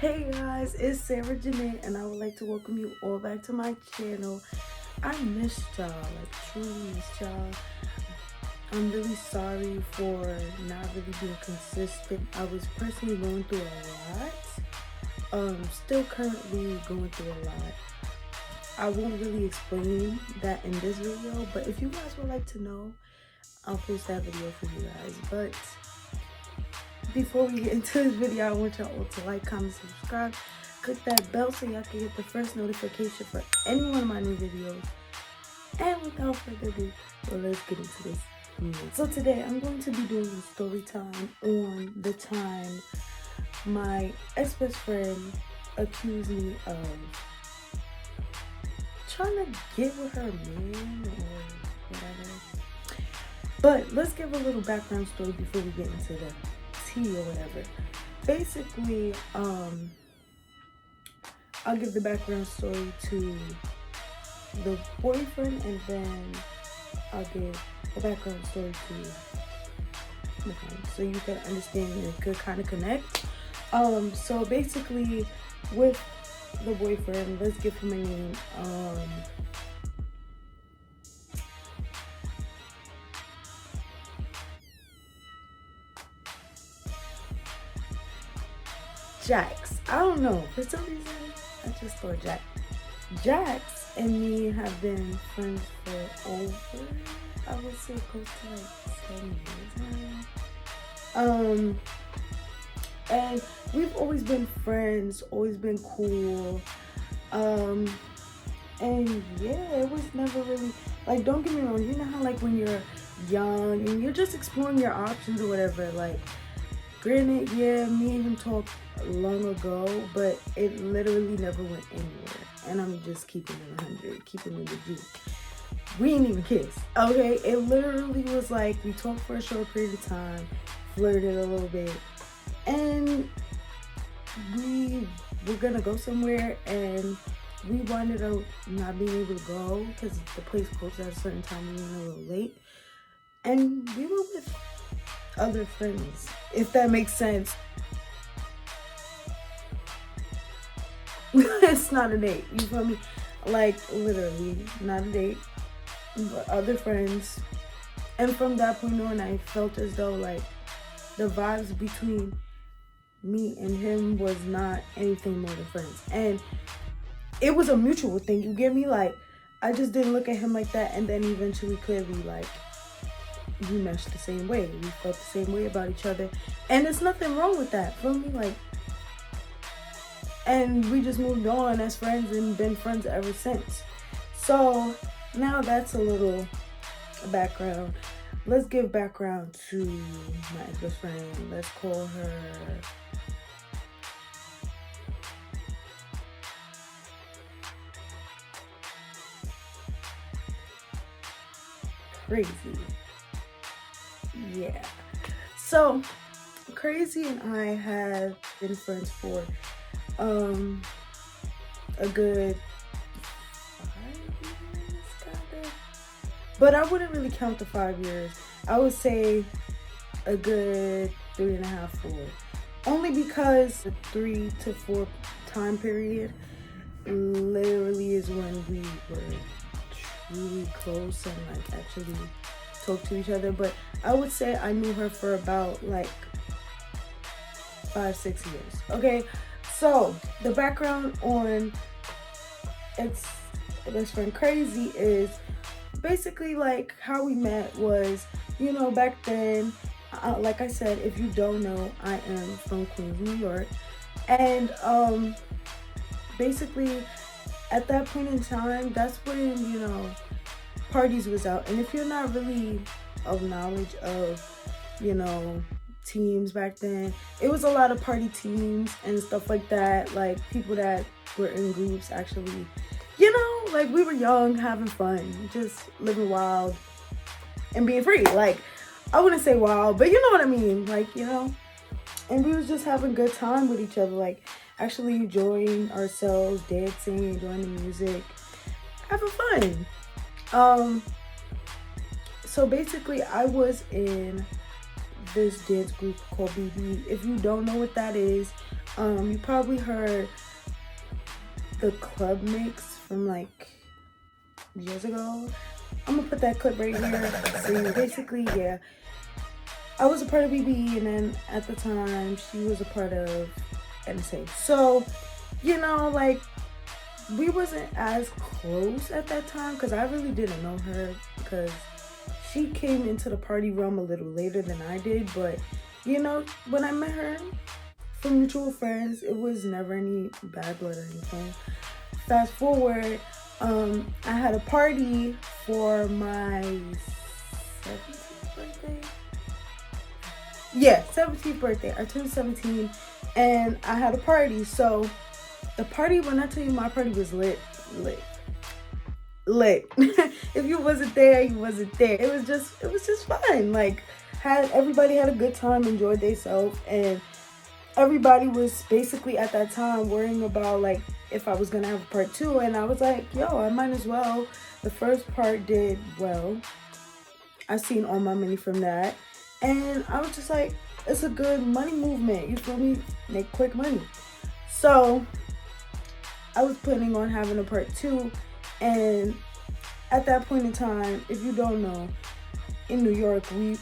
Hey guys, it's Sarah Janae and I would like to welcome you all back to my channel. I missed y'all, like truly missed y'all. I'm really sorry for not really being consistent. I was personally going through a lot. Still currently going through a lot. I won't really explain that in this video, but if you guys would like to know, I'll post that video for you guys. But before we get into this video, I want y'all all to like, comment, subscribe, click that bell so y'all can get the first notification for any one of my new videos. And without further ado, let's get into this video. So today I'm going to be doing a story time on the time my ex-best friend accused me of trying to get with her man or whatever. But let's give a little background story before we get into the tea or whatever. Basically, I'll give the background story to the boyfriend and then I'll give the background story to the friend so you can understand and it could kind of connect. So basically with the boyfriend, let's give him a name. Jax. I don't know. For some reason, I just thought Jax. Jax and me have been friends for over, I would say, close to like 7 years now. And we've always been friends, always been cool. And yeah, it was never really, like, don't get me wrong, you know how like when you're young and you're just exploring your options or whatever, like, granted, yeah, me and him talked long ago, but it literally never went anywhere. And I'm just keeping it 100, keeping it a G. We didn't even kiss, okay? It literally was like we talked for a short period of time, flirted a little bit, and we were gonna go somewhere, and we wanted up not being able to go because the place closed at a certain time. We went a little late, and we were with other friends, if that makes sense. It's not a date, you feel me? Like, literally not a date, but other friends. And from that point on, I felt as though like the vibes between me and him was not anything more than friends, and it was a mutual thing, you get me? Like, I just didn't look at him like that, and then eventually clearly like we meshed the same way, we felt the same way about each other, and there's nothing wrong with that, feel me? Like, and we just moved on as friends and been friends ever since. So now that's a little background. Let's give background to my ex-best friend. Let's call her Crazy. Yeah. So Crazy and I have been friends for a good 5 years, kind of, but I wouldn't really count the 5 years. I would say a good 3.5, 4, only because the 3 to 4 time period literally is when we were truly close and like actually talk to each other. But I would say I knew her for about like 5, 6 years. Okay, so the background on ex-best friend Crazy is basically like how we met was, you know, back then, like I said, if you don't know, I am from Queens, New York, and basically at that point in time, that's when, you know, parties was out. And if you're not really of knowledge of, you know, teams back then, it was a lot of party teams and stuff like that, like people that were in groups actually, you know, like we were young, having fun, just living wild and being free. Like, I wouldn't say wild, but you know what I mean, like, you know, and we was just having a good time with each other, like actually enjoying ourselves, dancing, enjoying the music, having fun. So basically I was in this dance group called BB. If you don't know what that is, You probably heard the club mix from like years ago. I'm gonna put that clip right here. So basically, yeah, I was a part of BBE, and then at the time she was a part of NSA. So, you know, like, we wasn't as close at that time because I really didn't know her, because she came into the party realm a little later than I did. But, you know, when I met her from mutual friends, it was never any bad blood or anything. Fast forward, I had a party for my 17th birthday. Yeah, 17th birthday. I turned 17 and I had a party. So the party, when I tell you my party was lit. If you wasn't there, you wasn't there. It was just fun. Like, everybody had a good time, enjoyed themselves, and everybody was basically at that time worrying about like if I was gonna have a part 2, and I was like, yo, I might as well. The first part did well. I seen all my money from that, and I was just like, it's a good money movement, you feel me? Make quick money. So I was planning on having a part 2, and at that point in time, if you don't know, in New York we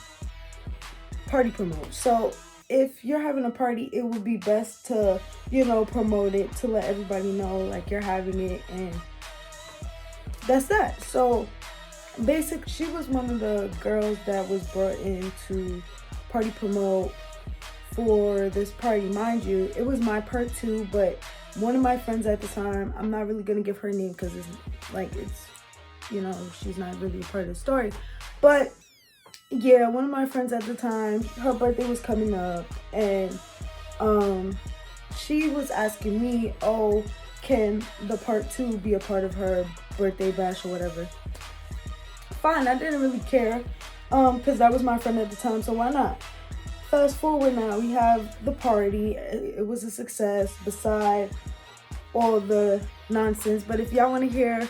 party promote. So if you're having a party, it would be best to, you know, promote it, to let everybody know like you're having it, and that's that. So basically, she was one of the girls that was brought in to party promote for this party. Mind you, it was my part 2, but one of my friends at the time, I'm not really gonna give her name because it's you know, she's not really a part of the story, but yeah, one of my friends at the time, her birthday was coming up, and she was asking me, oh, can the part 2 be a part of her birthday bash or whatever? Fine, I didn't really care, because that was my friend at the time, so why not? Fast forward now, we have the party. It was a success beside all the nonsense. But if y'all want to hear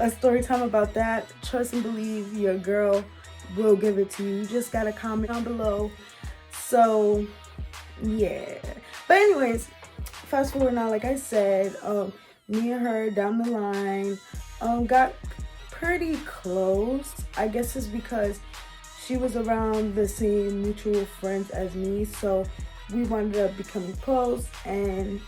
a story time about that, trust and believe, your girl will give it to you. You just gotta comment down below. So yeah, but anyways, fast forward now, like I said, me and her down the line got pretty close. I guess it's because she was around the same mutual friends as me, so we wound up becoming close, and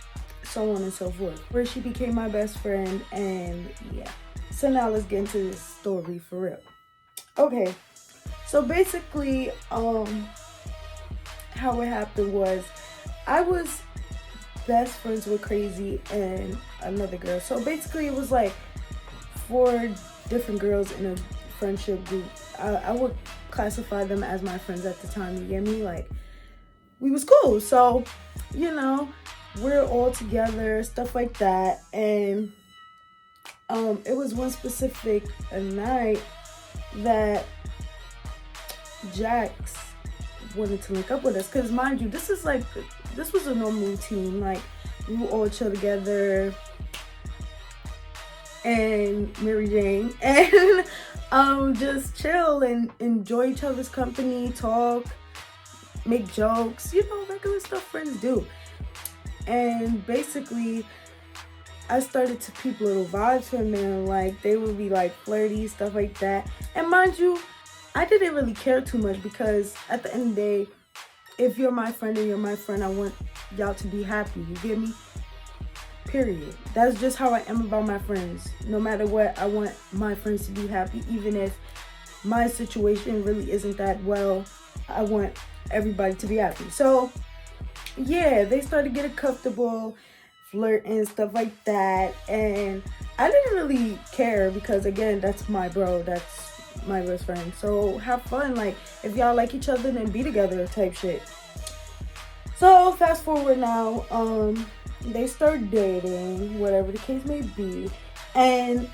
so on and so forth, where she became my best friend. And yeah, so now let's get into this story for real. Okay, so basically, how it happened was, I was best friends with Crazy and another girl. So basically, it was like 4 different girls in a friendship group. I would classify them as my friends at the time, you get me? Like, we was cool. So, you know, we're all together, stuff like that. And it was one specific night that Jax wanted to link up with us, because mind you, this was a normal routine. Like, we would all chill together, and Mary Jane, and just chill and enjoy each other's company, talk, make jokes, you know, regular stuff friends do. And basically, I started to peep little vibes from them. Like, they would be like flirty, stuff like that. And mind you, I didn't really care too much, because at the end of the day, if you're my friend and you're my friend, I want y'all to be happy, you get me? Period. That's just how I am about my friends. No matter what, I want my friends to be happy, even if my situation really isn't that well. I want everybody to be happy. So yeah, they started getting comfortable, flirting, stuff like that, and I didn't really care, because again, that's my bro, that's my best friend. So have fun. Like, if y'all like each other, then be together type shit. So fast forward now, they start dating, whatever the case may be, and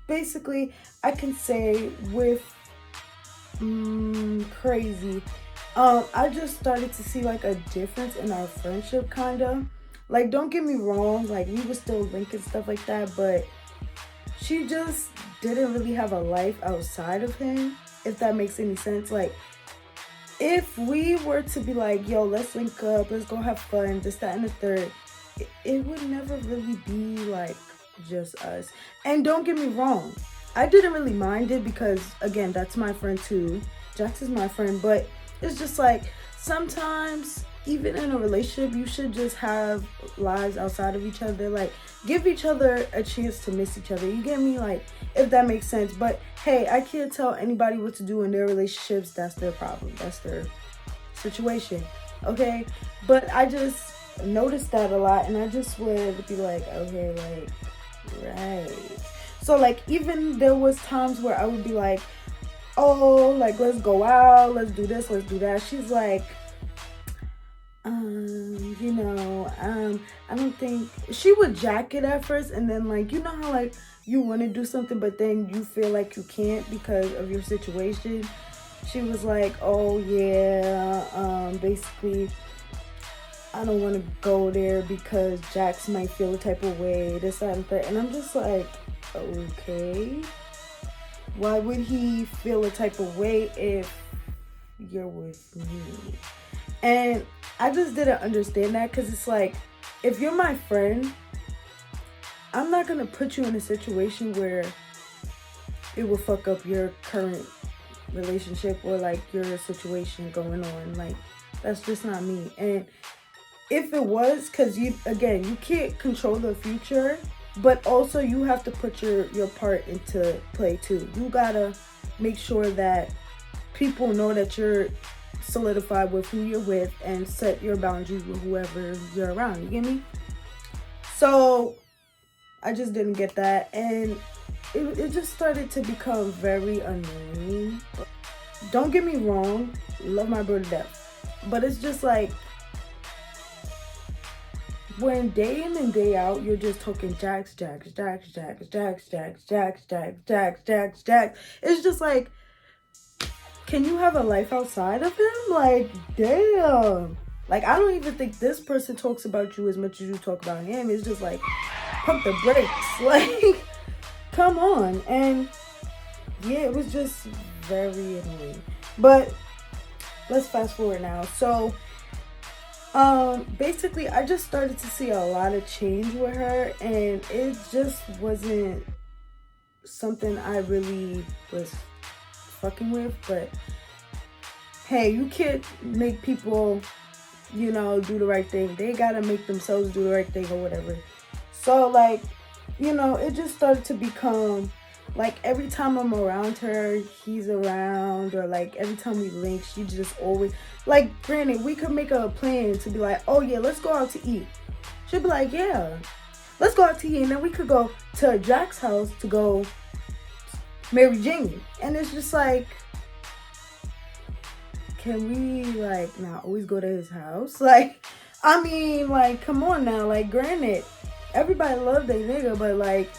basically, I can say with Crazy, I just started to see like a difference in our friendship, kind of. Like, don't get me wrong, like, we were still linking stuff like that, but she just didn't really have a life outside of him, if that makes any sense. Like, if we were to be like, yo, let's link up, let's go have fun, this, that, and the third, it would never really be like just us. And don't get me wrong, I didn't really mind it because, again, that's my friend too. Jax is my friend, but it's just like sometimes, even in a relationship, you should just have lives outside of each other. Like, give each other a chance to miss each other. You get me? Like, if that makes sense. But hey, I can't tell anybody what to do in their relationships. That's their problem. That's their situation. Okay? But I just noticed that a lot, and I just would be like, okay, like, right. So, like, even there was times where I would be like, oh, like, let's go out, let's do this, let's do that. She's like, I don't think, she would jack it at first, and then, like, you know how, like, you want to do something, but then you feel like you can't because of your situation. She was like, oh, yeah, basically, I don't want to go there because Jax might feel a type of way, this, that, and that. And I'm just like, okay, why would he feel a type of way if you're with me? And I just didn't understand that, because it's like, if you're my friend, I'm not going to put you in a situation where it will fuck up your current relationship or like your situation going on. Like, that's just not me. And if it was, because you can't control the future, but also you have to put your part into play too. You gotta make sure that people know that you're solidified with who you're with and set your boundaries with whoever you're around. You get me? So I just didn't get that, and it just started to become very annoying. Don't get me wrong, love my bro to death, but it's just like, when day in and day out you're just talking Jax, it's just like, can you have a life outside of him? Like, damn. Like, I don't even think this person talks about you as much as you talk about him. It's just like, pump the brakes. Like, come on. And yeah, it was just very annoying. But let's fast forward now. So basically, I just started to see a lot of change with her, and it just wasn't something I really was fucking with. But hey, you can't make people, do the right thing. They gotta make themselves do the right thing or whatever. So, like, it just started to become like, every time I'm around her, he's around, or like every time we link, she just always, like, granted, we could make a plan to be like, oh yeah, let's go out to eat. She'd be like, yeah, let's go out to eat, and then we could go to Jack's house to go marry Jamie. And it's just like, can we, like, not always go to his house? Like, I mean, like, come on now. Like, granted, everybody love their nigga, but like,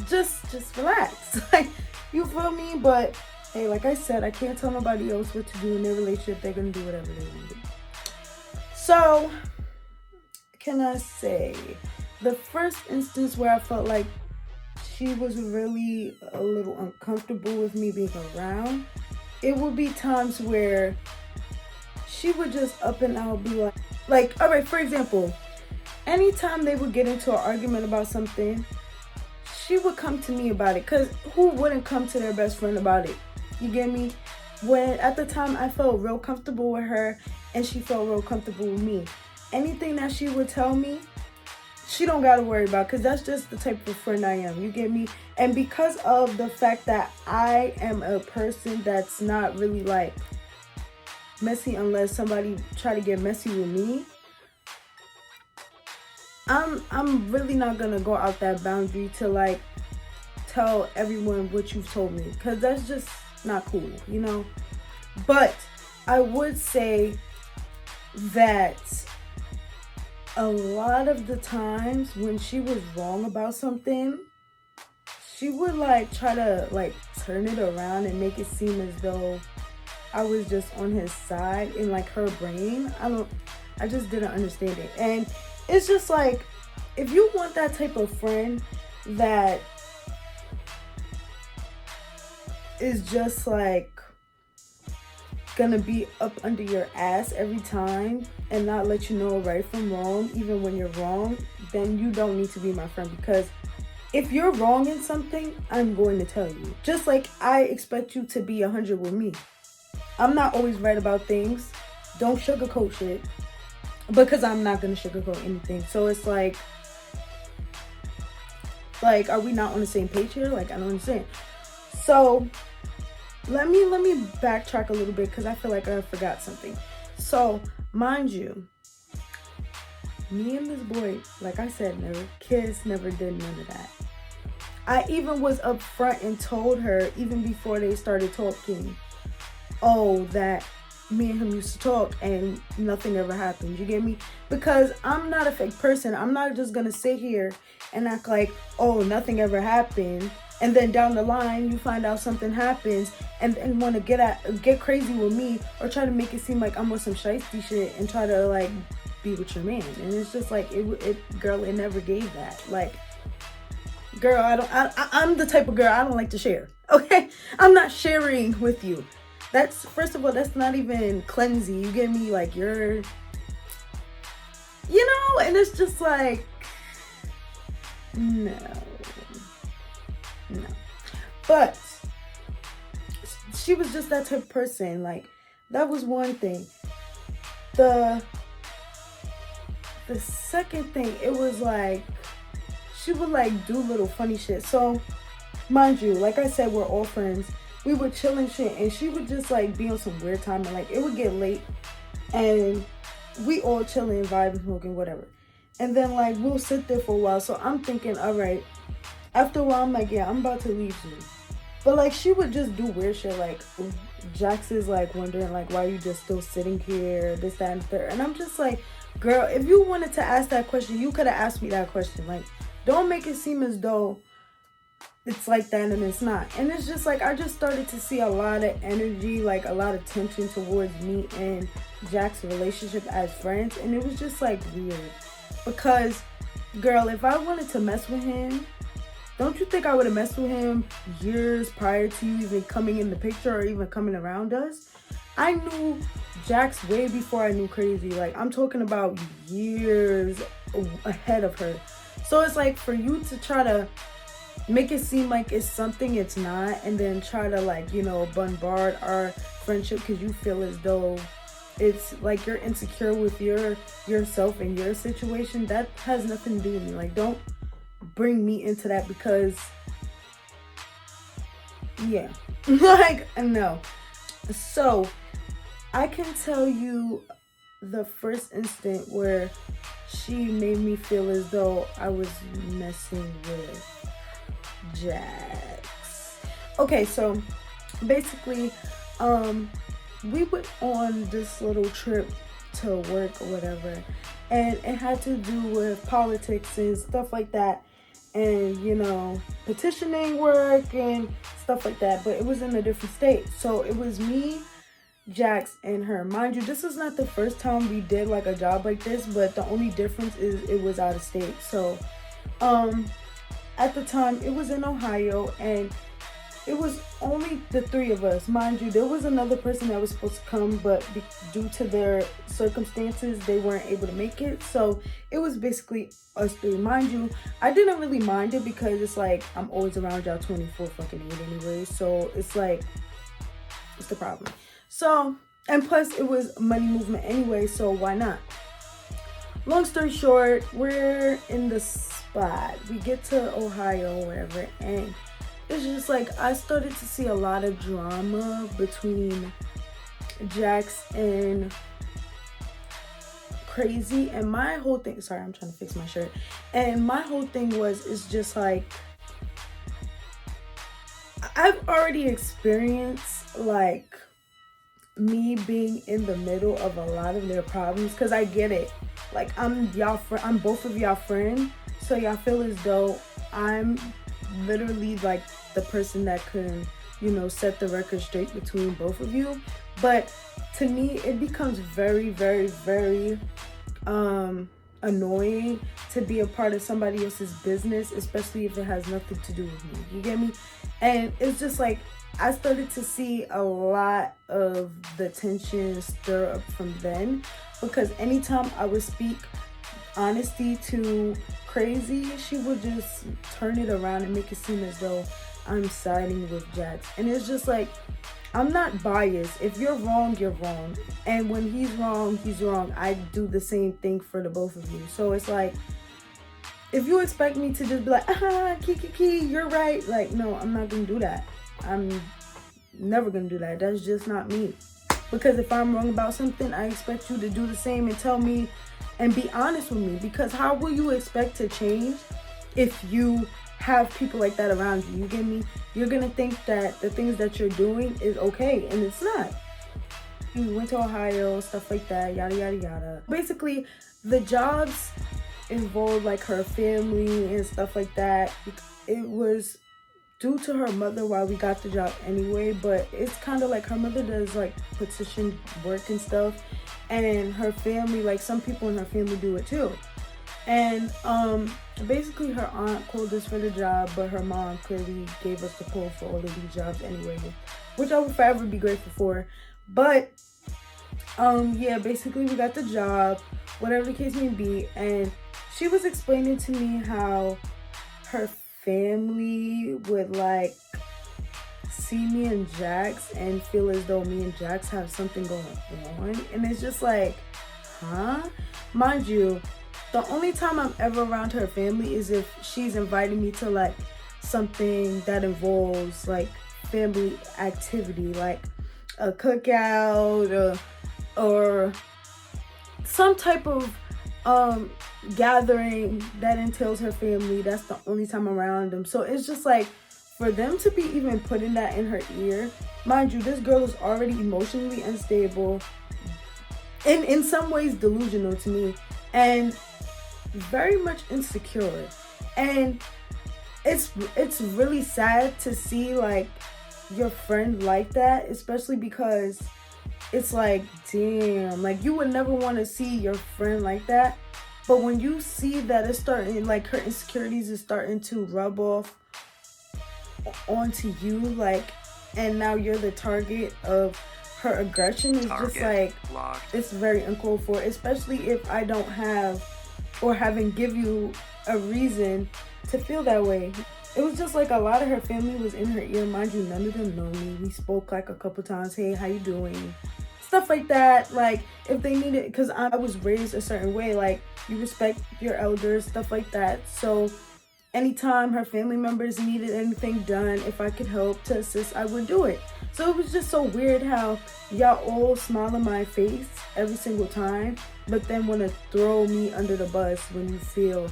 just relax. Like, you feel me? But hey, like I said, I can't tell nobody else what to do in their relationship. They're gonna do whatever they want to do. So, can I say, the first instance where I felt like she was really a little uncomfortable with me being around, it would be times where she would just up and out be like, all right, for example, anytime they would get into an argument about something, she would come to me about it, because who wouldn't come to their best friend about it? You get me? When at the time I felt real comfortable with her, and she felt real comfortable with me. Anything that she would tell me, she don't gotta worry about, because that's just the type of friend I am. You get me? And because of the fact that I am a person that's not really like messy unless somebody try to get messy with me, I'm really not gonna go out that boundary to like tell everyone what you've told me, because that's just not cool, But I would say that a lot of the times when she was wrong about something, she would like try to like turn it around and make it seem as though I was just on his side in like her brain. I just didn't understand it. And it's just like, if you want that type of friend that is just like gonna be up under your ass every time and not let you know right from wrong, even when you're wrong, then you don't need to be my friend. Because if you're wrong in something, I'm going to tell you. Just like I expect you to be 100 with me. I'm not always right about things. Don't sugarcoat shit, because I'm not gonna sugarcoat anything. So it's like, are we not on the same page here? Like, I don't understand. So let me backtrack a little bit, because I feel like I forgot something. So mind you, me and this boy, like I said, never kissed, never did none of that. I even was upfront and told her, even before they started talking, oh, that me and him used to talk and nothing ever happened. You get me? Because I'm not a fake person. I'm not just gonna sit here and act like, oh, nothing ever happened, and then down the line you find out something happens and want to get crazy with me, or try to make it seem like I'm with some shiesty shit and try to like be with your man. And it's just like, girl, it never gave that. Like, girl, I'm the type of girl, I don't like to share. Okay, I'm not sharing with you. That's, first of all, that's not even cleansy. You get me? Like, you're, you know, and it's just like, no. But she was just that type of person. Like, that was one thing. The second thing, it was like, she would like do little funny shit. So, mind you, like I said, we're all friends. We would chill and shit, and she would just like be on some weird time, and like it would get late and we all chilling, vibing, smoking, whatever. And then like we'll sit there for a while. So I'm thinking, all right, after a while I'm like, yeah, I'm about to leave soon. But like she would just do weird shit, like Jax is like wondering like, why are you just still sitting here, this, that, and the third. And I'm just like, girl, if you wanted to ask that question, you could have asked me that question. Like, don't make it seem as though it's like that and it's not. And it's just like, I just started to see a lot of energy, like a lot of tension towards me and Jack's relationship as friends. And it was just like weird, because girl, if I wanted to mess with him, don't you think I would have messed with him years prior to you even coming in the picture or even coming around us? I knew Jax way before I knew Crazy. Like, I'm talking about years ahead of her. So it's like, for you to try to make it seem like it's something it's not, and then try to like, you know, bombard our friendship because you feel as though it's like you're insecure with yourself and your situation, that has nothing to do with me. Like, don't bring me into that, because yeah, like, no. So I can tell you the first instant where she made me feel as though I was messing with Jax. Okay, so basically, we went on this little trip to work or whatever, and it had to do with politics and stuff like that, and you know, petitioning work and stuff like that. But it was in a different state, so it was me, Jax, and her. Mind you, this is not the first time we did like a job like this, but the only difference is it was out of state. So at the time it was in Ohio, and it was only the three of us. Mind you, there was another person that was supposed to come, but due to their circumstances, they weren't able to make it. So it was basically us three. Mind you, I didn't really mind it because it's like, I'm always around y'all 24 fucking 8 anyway. So it's like, what's the problem? So, and plus it was money movement anyway, so why not? Long story short, we're in the spot. We get to Ohio or whatever, and it's just like, I started to see a lot of drama between Jax and Crazy. And my whole thing, sorry, I'm trying to fix my shirt. And my whole thing was, it's just like, I've already experienced like me being in the middle of a lot of their problems, because I get it. Like, I'm both of y'all friend, so y'all feel as though I'm literally like the person that can, you know, set the record straight between both of you. But to me, it becomes very, very, very annoying to be a part of somebody else's business, especially if it has nothing to do with me. You get me? And it's just like, I started to see a lot of the tension stir up from then, because anytime I would speak honesty to Crazy, she would just turn it around and make it seem as though I'm siding with Jax. And it's just like, I'm not biased. If you're wrong, you're wrong. And when he's wrong, he's wrong. I do the same thing for the both of you. So it's like, if you expect me to just be like, kiki, you're right. Like, no, I'm not going to do that. I'm never going to do that. That's just not me. Because if I'm wrong about something, I expect you to do the same and tell me and be honest with me. Because how will you expect to change if you have people like that around you? You get me? You're gonna think that the things that you're doing is okay, and it's not. We went to Ohio, stuff like that, yada yada yada. Basically, the jobs involved like her family and stuff like that. It was due to her mother why we got the job anyway, but it's kind of like her mother does like petition work and stuff, and her family, like some people in her family do it too. And basically her aunt called us for the job, but her mom clearly gave us the pull for all of these jobs anyway, which I will forever be grateful for. But yeah, basically we got the job, whatever the case may be, and she was explaining to me how her family would like see me and Jax and feel as though me and Jax have something going on. And it's just like, huh? Mind you, the only time I'm ever around her family is if she's inviting me to like something that involves like family activity, like a cookout or some type of gathering that entails her family. That's the only time I'm around them. So it's just like, for them to be even putting that in her ear, mind you, this girl is already emotionally unstable and in some ways delusional to me, and very much insecure. And it's really sad to see like your friend like that, especially because it's like, damn, like you would never want to see your friend like that. But when you see that it's starting, like her insecurities is starting to rub off onto you, like, and now you're the target of her aggression, is just like locked. It's very uncalled for, especially if I don't have or haven't give you a reason to feel that way. It was just like a lot of her family was in her ear. Mind you, none of them know me. We spoke like a couple times. Hey, how you doing? Stuff like that. Like if they needed, because I was raised a certain way, like you respect your elders, stuff like that. So anytime her family members needed anything done, if I could help to assist, I would do it. So it was just so weird how y'all all smile in my face every single time, but then want to throw me under the bus when you feel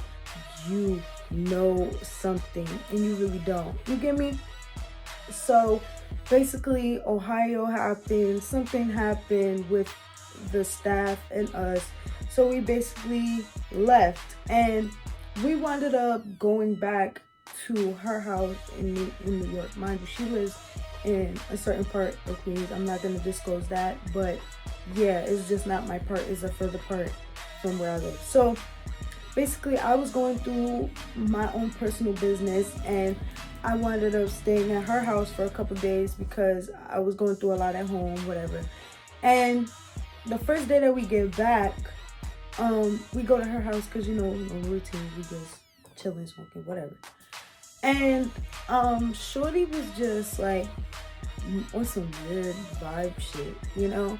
you know something and you really don't. You get me? So basically Ohio happened, something happened with the staff and us. So we basically left, and we wound up going back to her house in New York. Mind you, she lives in a certain part of Queens. I'm not going to disclose that, but yeah, it's just not my part. It's a further part from where I live. So basically I was going through my own personal business, and I wound up staying at her house for a couple days because I was going through a lot at home, whatever. And the first day that we get back, we go to her house because, you know, on routine, we just chilling, smoking, whatever. And shorty was just like on some weird vibe shit, you know,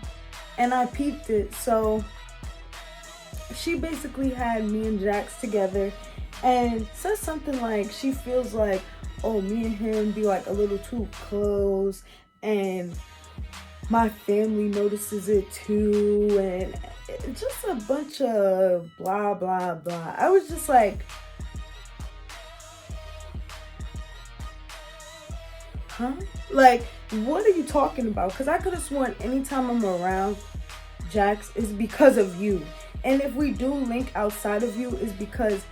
and I peeped it. So she basically had me and Jax together and said something like she feels like, oh, me and him be like a little too close, and my family notices it too, and just a bunch of blah blah blah. I was just like, huh? Like, what are you talking about? Because I could have sworn anytime I'm around Jax is because of you, and if we do link outside of you is because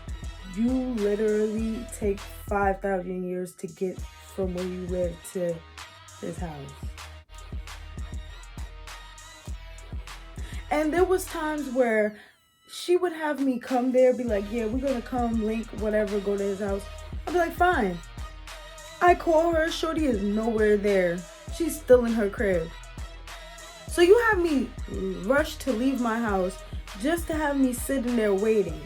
you literally take 5,000 years to get from where you live to his house. And there was times where she would have me come there, be like, yeah, we're gonna come, link, whatever, go to his house. I'd be like, fine. I call her, shorty is nowhere there. She's still in her crib. So you have me rush to leave my house just to have me sitting there waiting.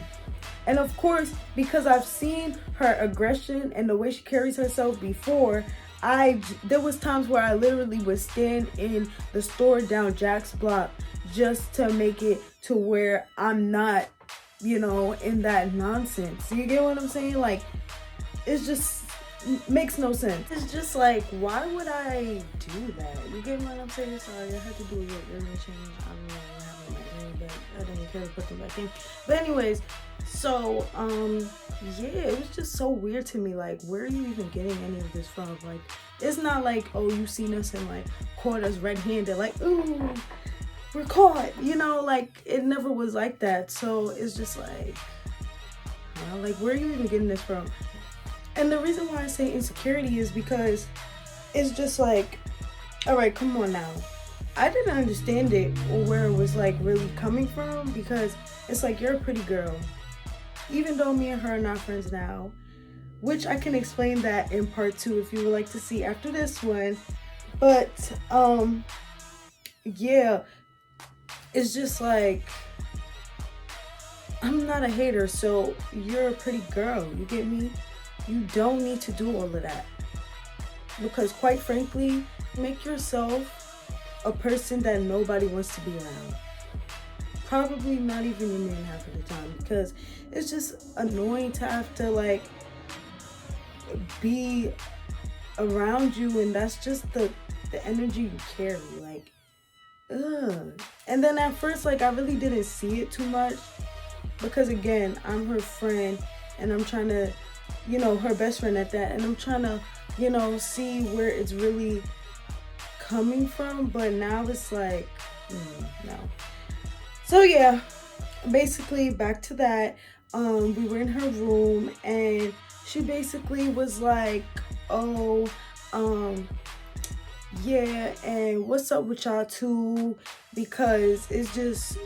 And of course, because I've seen her aggression and the way she carries herself before, there was times where I literally would stand in the store down Jack's block just to make it to where I'm not, you know, in that nonsense. You get what I'm saying? Like, it's just makes no sense. It's just like, why would I do that? You get what I'm saying? Sorry, I had to do a little earring change. I don't know what happened with my earring, but I didn't care to put them back in. But anyways, so yeah, it was just so weird to me. Like, where are you even getting any of this from? Like, it's not like, oh, you seen us and like caught us red-handed, like, ooh, we're caught, you know, like, it never was like that. So it's just like, like, where are you even getting this from? And the reason why I say insecurity is because it's just like, all right, come on now. I didn't understand it or where it was like really coming from, because it's like, you're a pretty girl. Even though me and her are not friends now, which I can explain that in part 2 if you would like to see after this one. But yeah, it's just like, I'm not a hater, so you're a pretty girl, you get me? You don't need to do all of that, because quite frankly, make yourself a person that nobody wants to be around. Probably not even your man half of the time, because it's just annoying to have to like be around you, and that's just the energy you carry. Like, ugh. And then at first, like, I really didn't see it too much, because again, I'm her friend and I'm trying to, you know, her best friend at that, and I'm trying to, you know, see where it's really coming from. But now it's like, no. So yeah, basically back to that. We were in her room and she basically was like, oh, yeah, and what's up with y'all too, because it's just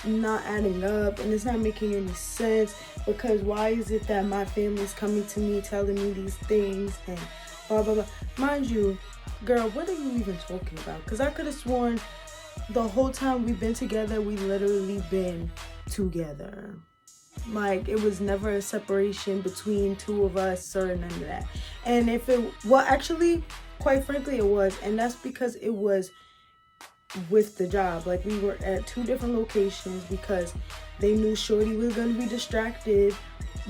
not adding up and it's not making any sense, because why is it that my family's coming to me telling me these things and blah blah blah. Mind you, girl, what are you even talking about? Because I could have sworn the whole time we've been together, we literally been together. Like, it was never a separation between two of us or none of that. And if it, well, actually, quite frankly, it was. And that's because it was with the job. Like, we were at 2 different locations because they knew shorty was going to be distracted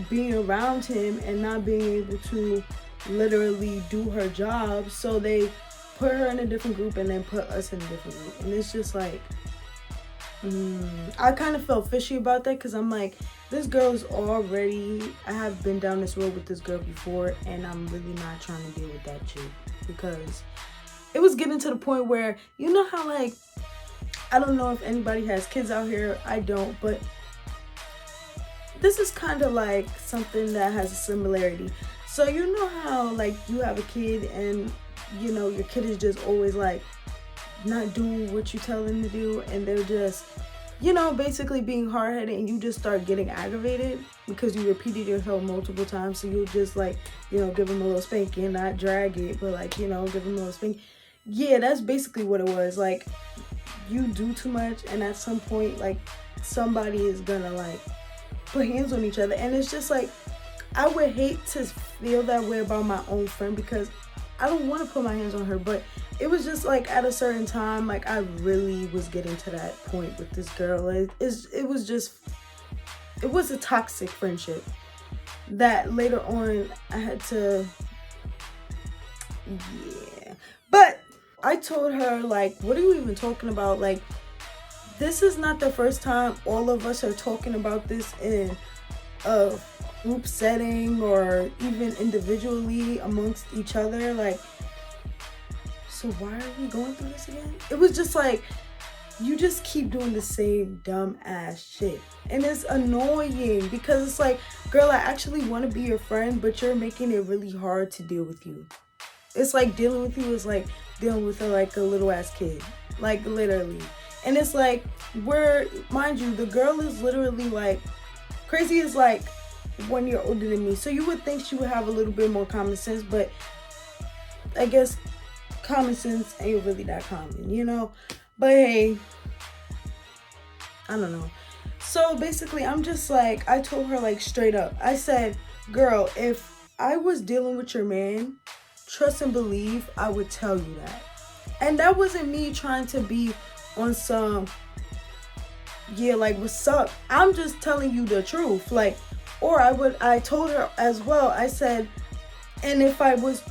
being around him and not being able to literally do her job. So they put her in a different group and then put us in a different group. And it's just like, I kind of felt fishy about that, because I'm like, this girl is already, I have been down this road with this girl before, and I'm really not trying to deal with that shit, because it was getting to the point where, you know how, like, I don't know if anybody has kids out here, I don't, but this is kind of like something that has a similarity. So you know how, like, you have a kid and, you know, your kid is just always like not doing what you tell them to do, and they're just, you know, basically being hard-headed, and you just start getting aggravated because you repeated yourself multiple times. So you'll just, like, you know, give them a little spanking, not drag it, but, like, you know, give them a little spanking. Yeah, that's basically what it was. Like, you do too much, and at some point, like, somebody is gonna, like, put hands on each other. And it's just like, I would hate to feel that way about my own friend, because I don't want to put my hands on her, but it was just like at a certain time, like, I really was getting to that point with this girl. It was a toxic friendship that later on I had to, yeah. But I told her, like, what are you even talking about? Like, this is not the first time all of us are talking about this in a group setting or even individually amongst each other. Like, so why are we going through this again? It was just like, you just keep doing the same dumb ass shit, and it's annoying, because it's like, girl, I actually want to be your friend, but you're making it really hard to deal with you. It's like dealing with you is like dealing with a little ass kid, like, literally. And it's like, mind you, the girl is literally like, crazy is like 1 year older than me. So you would think she would have a little bit more common sense, but I guess common sense ain't really that common, you know? But hey, I don't know. So basically, I'm just like, I told her like straight up. I said, girl, if I was dealing with your man, trust and believe, I would tell you that. And that wasn't me trying to be on some, yeah, like, what's up? I'm just telling you the truth. Like, or I told her as well, I said, and if I was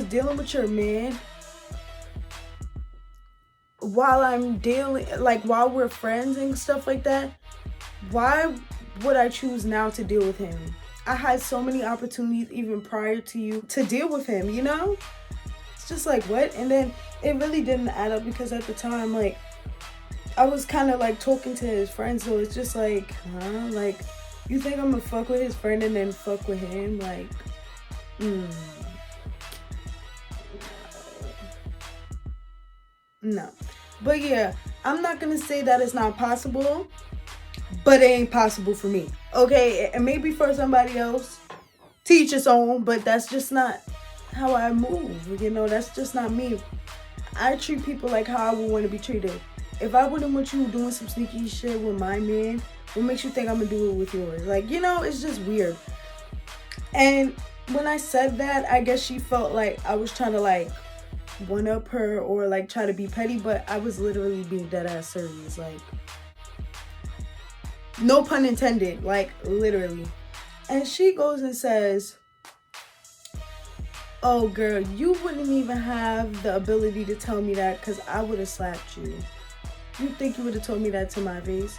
dealing with your man, while we're friends and stuff like that, why would I choose now to deal with him? I had so many opportunities even prior to you to deal with him, you know? It's just like, what? And then it really didn't add up because at the time, like, I was kind of like talking to his friend, so it's just like, huh? Like, you think I'm gonna fuck with his friend and then fuck with him? Like, no. But yeah, I'm not gonna say that it's not possible, but it ain't possible for me. Okay, and maybe for somebody else, teach its own, but that's just not how I move. You know, that's just not me. I treat people like how I would want to be treated. If I wouldn't want you doing some sneaky shit with my man, what makes you think I'm gonna do it with yours? Like, you know, it's just weird. And when I said that, I guess she felt like I was trying to like one up her or like try to be petty, but I was literally being dead ass serious. Like, no pun intended, like literally. And she goes and says, oh girl, you wouldn't even have the ability to tell me that because I would have slapped you. You think you would have told me that to my face?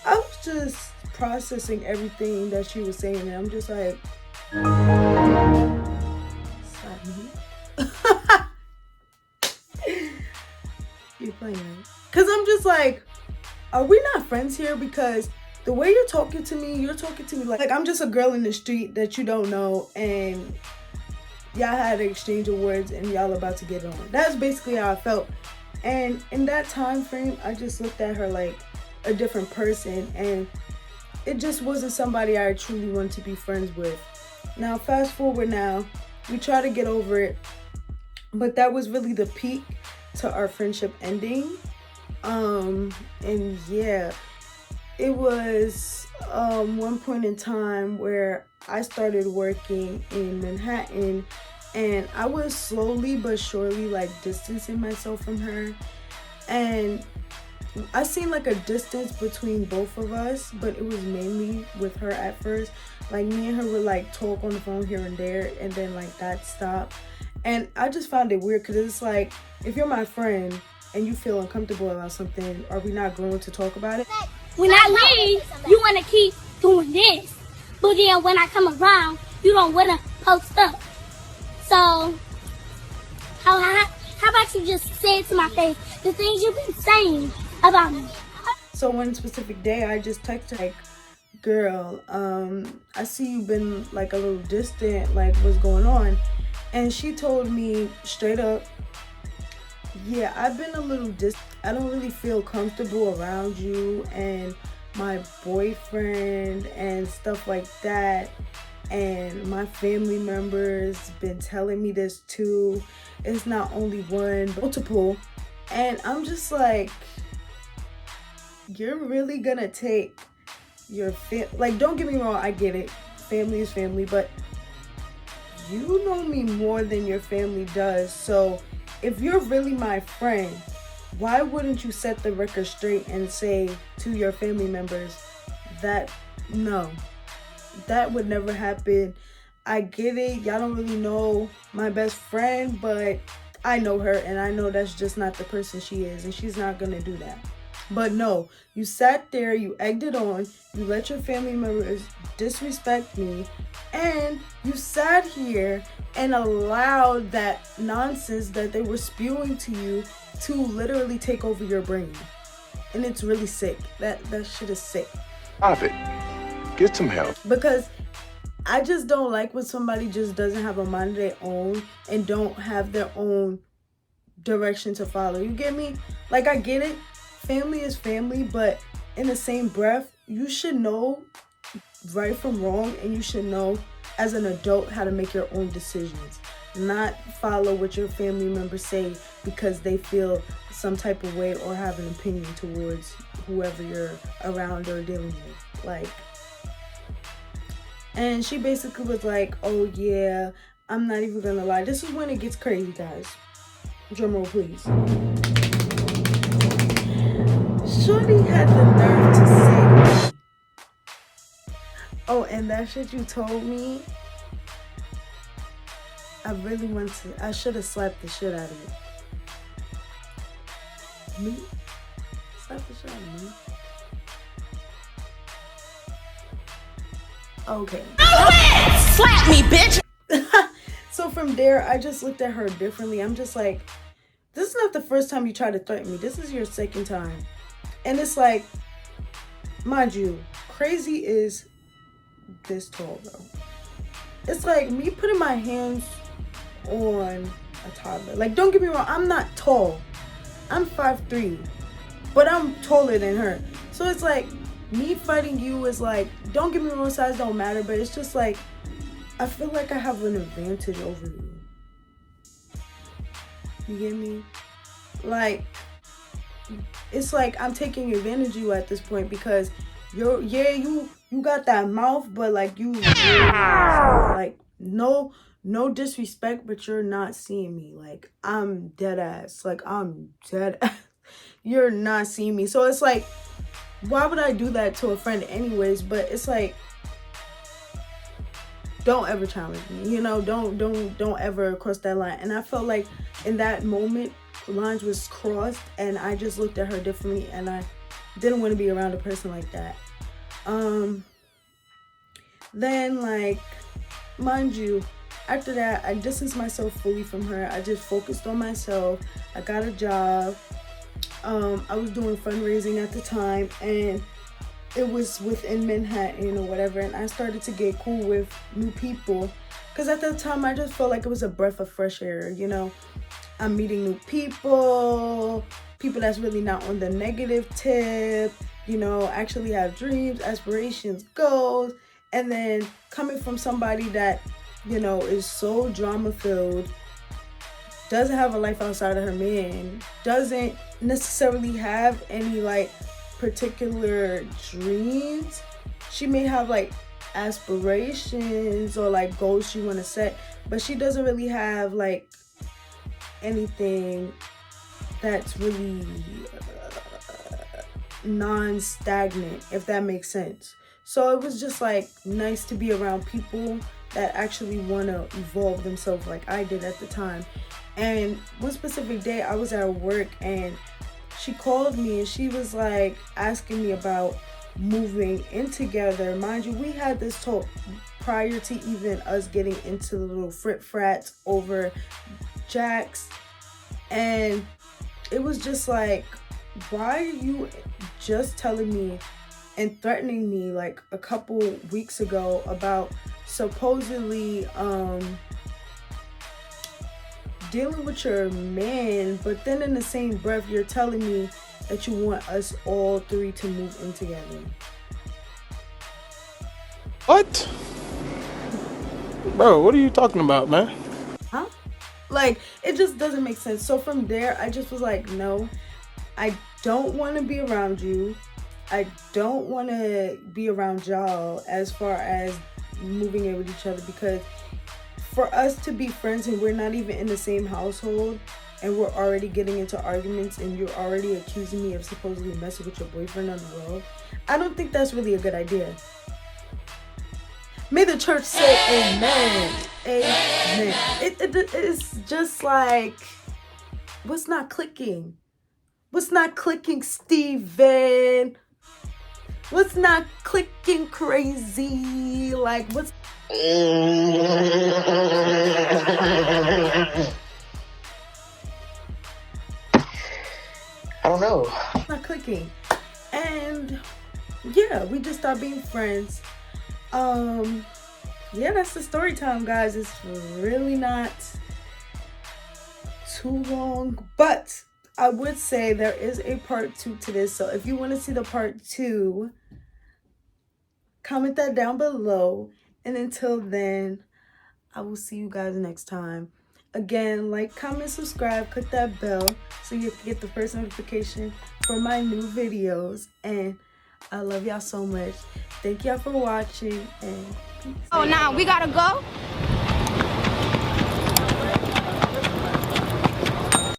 I was just processing everything that she was saying, and I'm just like, slap me. You're playing, right? Because I'm just like, are we not friends here? Because the way you're talking to me like I'm just a girl in the street that you don't know, and y'all had an exchange of words and y'all about to get on. That's basically how I felt. And in that time frame, I just looked at her like a different person, and it just wasn't somebody I truly wanted to be friends with. Now, fast forward now, we try to get over it, but that was really the peak to our friendship ending. And yeah, it was one point in time where I started working in Manhattan, and I was slowly but surely like distancing myself from her, and I seen like a distance between both of us, but it was mainly with her at first. Like, me and her would like talk on the phone here and there, and then like that stopped. And I just found it weird because it's like, if you're my friend and you feel uncomfortable about something, are we not going to talk about it? When I leave, you want to keep doing this, but then when I come around, you don't want to post up. So how about you just say it to my face, the things you've been saying about me? So one specific day, I just texted like, girl, I see you've been like a little distant, like what's going on? And she told me straight up, yeah, I've been a little distant. I don't really feel comfortable around you and my boyfriend and stuff like that. And my family members been telling me this too. It's not only one, but multiple. And I'm just like, you're really gonna take your like, don't get me wrong, I get it. Family is family, but you know me more than your family does. So if you're really my friend, why wouldn't you set the record straight and say to your family members that no, that would never happen? I get it, y'all don't really know my best friend, but I know her, and I know that's just not the person she is, and she's not gonna do that. But no, you sat there, you egged it on, you let your family members disrespect me, and you sat here and allowed that nonsense that they were spewing to you to literally take over your brain. And it's really sick. That shit is sick. Stop it. Get some help. Because I just don't like when somebody just doesn't have a mind of their own and don't have their own direction to follow. You get me? Like, I get it. family is family, but in the same breath, you should know right from wrong, and you should know as an adult how to make your own decisions, not follow what your family members say because they feel some type of way or have an opinion towards whoever you're around or dealing with. Like, and she basically was like, oh yeah, I'm not even gonna lie, this is when it gets crazy, guys. Drum roll, please. Shorty had the nerve to say, oh, and that shit you told me, I should have slapped the shit out of it. Me? Slap the shit out of me? Okay. Slap me, bitch! So from there, I just looked at her differently. I'm just like, this is not the first time you try to threaten me. This is your second time. And it's like, mind you, crazy is this tall, bro. It's like me putting my hands on a toddler. Like, don't get me wrong, I'm not tall. I'm 5'3", but I'm taller than her. So it's like, me fighting you is like, don't get me wrong, size don't matter, but it's just like, I feel like I have an advantage over you. You get me? Like, it's like I'm taking advantage of you at this point because you got that mouth, but like you like no disrespect, but you're not seeing me. Like, I'm dead ass. Like, I'm dead ass. You're not seeing me. So it's like, why would I do that to a friend anyways? But it's like, don't ever challenge me, you know, don't ever cross that line. And I felt like in that moment, lines was crossed, and I just looked at her differently, and I didn't want to be around a person like that. Then, like, mind you, after that, I distanced myself fully from her. I just focused on myself. I got a job. I was doing fundraising at the time, and it was within Manhattan or whatever, and I started to get cool with new people because at that time I just felt like it was a breath of fresh air. You know, I'm meeting new people that's really not on the negative tip, you know, actually have dreams, aspirations, goals. And then coming from somebody that, you know, is so drama filled, doesn't have a life outside of her man, doesn't necessarily have any like particular dreams. She may have like aspirations or like goals she want to set, but she doesn't really have like anything that's really non-stagnant, if that makes sense. So it was just like nice to be around people that actually want to evolve themselves like I did at the time. And one specific day I was at work and she called me and she was like asking me about moving in together. Mind you, we had this talk prior to even us getting into the little frit frats over Jax. And it was just like, why are you just telling me and threatening me like a couple weeks ago about supposedly dealing with your man, but then in the same breath you're telling me that you want us all three to move in together? What? Bro, what are you talking about, man? Huh? Like, it just doesn't make sense. So from there, I just was like, no, I don't want to be around you. I don't want to be around y'all as far as moving in with each other, because for us to be friends and we're not even in the same household and we're already getting into arguments and you're already accusing me of supposedly messing with your boyfriend on the road, I don't think that's really a good idea. May the church say amen. Amen. It's just like, what's not clicking? What's not clicking, Steven? What's not clicking, Crazy? Like, what's... I don't know. It's not clicking. And yeah, we just stopped being friends. Yeah, that's the story time, guys. It's really not too long, but I would say there is a part 2 to this. So if you want to see the part 2, comment that down below. And until then, I will see you guys next time. Again, like, comment, subscribe, click that bell so you can get the first notification for my new videos. And I love y'all so much. Thank y'all for watching, and peace. Oh, now we gotta go.